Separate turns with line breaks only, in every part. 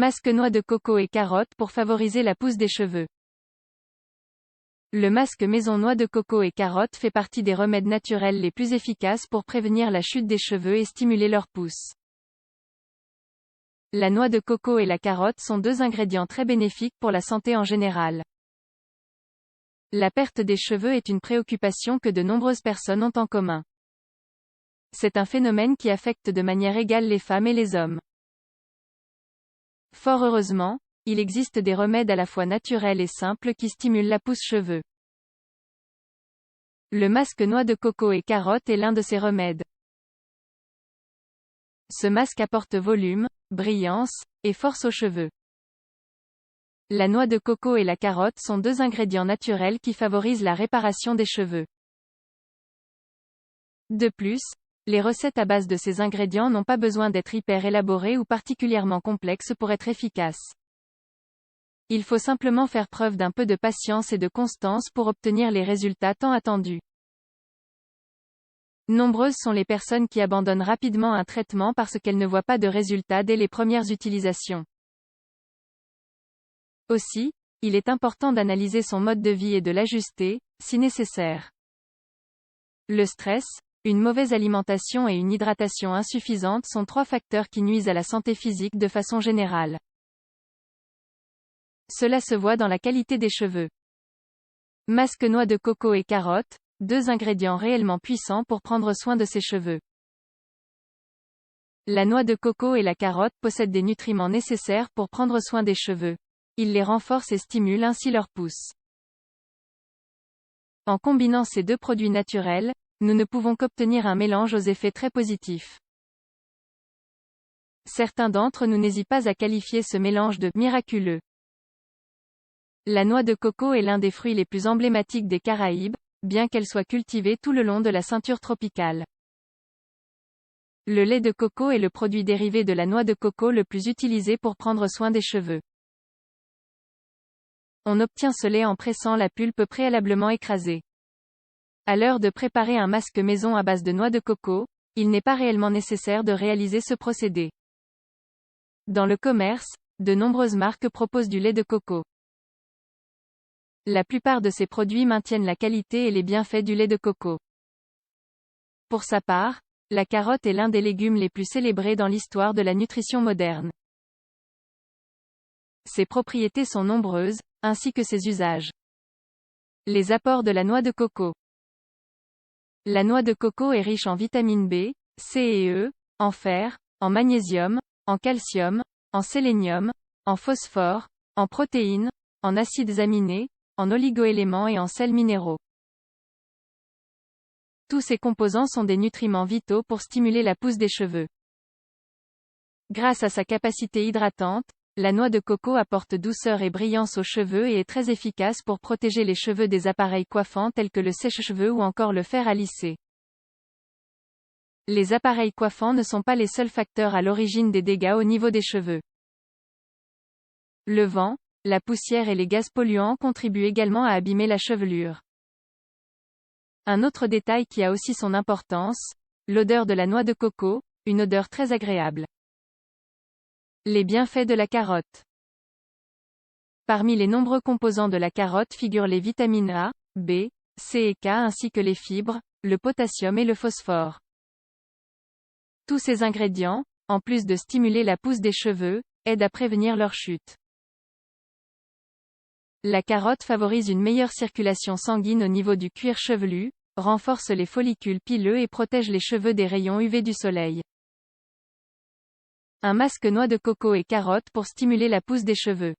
Masque noix de coco et carotte pour favoriser la pousse des cheveux. Le masque maison noix de coco et carotte fait partie des remèdes naturels les plus efficaces pour prévenir la chute des cheveux et stimuler leur pousse. La noix de coco et la carotte sont deux ingrédients très bénéfiques pour la santé en général. La perte des cheveux est une préoccupation que de nombreuses personnes ont en commun. C'est un phénomène qui affecte de manière égale les femmes et les hommes. Fort heureusement, il existe des remèdes à la fois naturels et simples qui stimulent la pousse cheveux. Le masque noix de coco et carotte est l'un de ces remèdes. Ce masque apporte volume, brillance, et force aux cheveux. La noix de coco et la carotte sont deux ingrédients naturels qui favorisent la réparation des cheveux. De plus, les recettes à base de ces ingrédients n'ont pas besoin d'être hyper élaborées ou particulièrement complexes pour être efficaces. Il faut simplement faire preuve d'un peu de patience et de constance pour obtenir les résultats tant attendus. Nombreuses sont les personnes qui abandonnent rapidement un traitement parce qu'elles ne voient pas de résultats dès les premières utilisations. Aussi, il est important d'analyser son mode de vie et de l'ajuster, si nécessaire. Le stress, une mauvaise alimentation et une hydratation insuffisante sont trois facteurs qui nuisent à la santé physique de façon générale. Cela se voit dans la qualité des cheveux. Masque noix de coco et carotte, deux ingrédients réellement puissants pour prendre soin de ses cheveux. La noix de coco et la carotte possèdent des nutriments nécessaires pour prendre soin des cheveux. Ils les renforcent et stimulent ainsi leur pousse. En combinant ces deux produits naturels, nous ne pouvons qu'obtenir un mélange aux effets très positifs. Certains d'entre nous n'hésitent pas à qualifier ce mélange de « miraculeux ». La noix de coco est l'un des fruits les plus emblématiques des Caraïbes, bien qu'elle soit cultivée tout le long de la ceinture tropicale. Le lait de coco est le produit dérivé de la noix de coco le plus utilisé pour prendre soin des cheveux. On obtient ce lait en pressant la pulpe préalablement écrasée. À l'heure de préparer un masque maison à base de noix de coco, il n'est pas réellement nécessaire de réaliser ce procédé. Dans le commerce, de nombreuses marques proposent du lait de coco. La plupart de ces produits maintiennent la qualité et les bienfaits du lait de coco. Pour sa part, la carotte est l'un des légumes les plus célébrés dans l'histoire de la nutrition moderne. Ses propriétés sont nombreuses, ainsi que ses usages. Les apports de la noix de coco. La noix de coco est riche en vitamine B, C et E, en fer, en magnésium, en calcium, en sélénium, en phosphore, en protéines, en acides aminés, en oligoéléments et en sels minéraux. Tous ces composants sont des nutriments vitaux pour stimuler la pousse des cheveux. Grâce à sa capacité hydratante, la noix de coco apporte douceur et brillance aux cheveux et est très efficace pour protéger les cheveux des appareils coiffants tels que le sèche-cheveux ou encore le fer à lisser. Les appareils coiffants ne sont pas les seuls facteurs à l'origine des dégâts au niveau des cheveux. Le vent, la poussière et les gaz polluants contribuent également à abîmer la chevelure. Un autre détail qui a aussi son importance, l'odeur de la noix de coco, une odeur très agréable. Les bienfaits de la carotte. Parmi les nombreux composants de la carotte figurent les vitamines A, B, C et K ainsi que les fibres, le potassium et le phosphore. Tous ces ingrédients, en plus de stimuler la pousse des cheveux, aident à prévenir leur chute. La carotte favorise une meilleure circulation sanguine au niveau du cuir chevelu, renforce les follicules pileux et protège les cheveux des rayons UV du soleil. Un masque noix de coco et carotte pour stimuler la pousse des cheveux.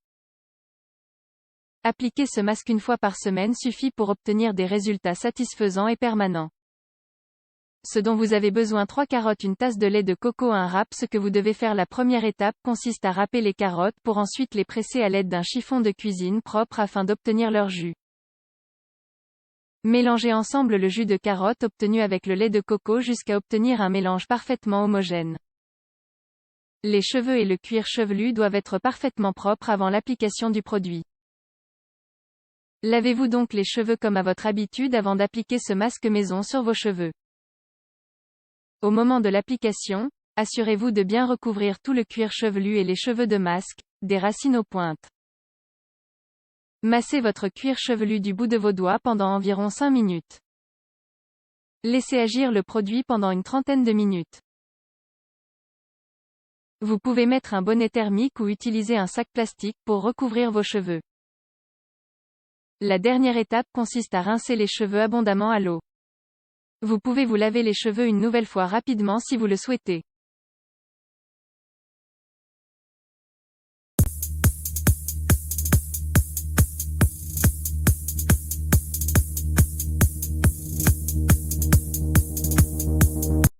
Appliquer ce masque une fois par semaine suffit pour obtenir des résultats satisfaisants et permanents. Ce dont vous avez besoin: 3 carottes, une tasse de lait de coco, un râpe. Ce que vous devez faire: la première étape consiste à râper les carottes pour ensuite les presser à l'aide d'un chiffon de cuisine propre afin d'obtenir leur jus. Mélangez ensemble le jus de carotte obtenu avec le lait de coco jusqu'à obtenir un mélange parfaitement homogène. Les cheveux et le cuir chevelu doivent être parfaitement propres avant l'application du produit. Lavez-vous donc les cheveux comme à votre habitude avant d'appliquer ce masque maison sur vos cheveux. Au moment de l'application, assurez-vous de bien recouvrir tout le cuir chevelu et les cheveux de masque, des racines aux pointes. Massez votre cuir chevelu du bout de vos doigts pendant environ 5 minutes. Laissez agir le produit pendant une trentaine de minutes. Vous pouvez mettre un bonnet thermique ou utiliser un sac plastique pour recouvrir vos cheveux. La dernière étape consiste à rincer les cheveux abondamment à l'eau. Vous pouvez vous laver les cheveux une nouvelle fois rapidement si vous le souhaitez.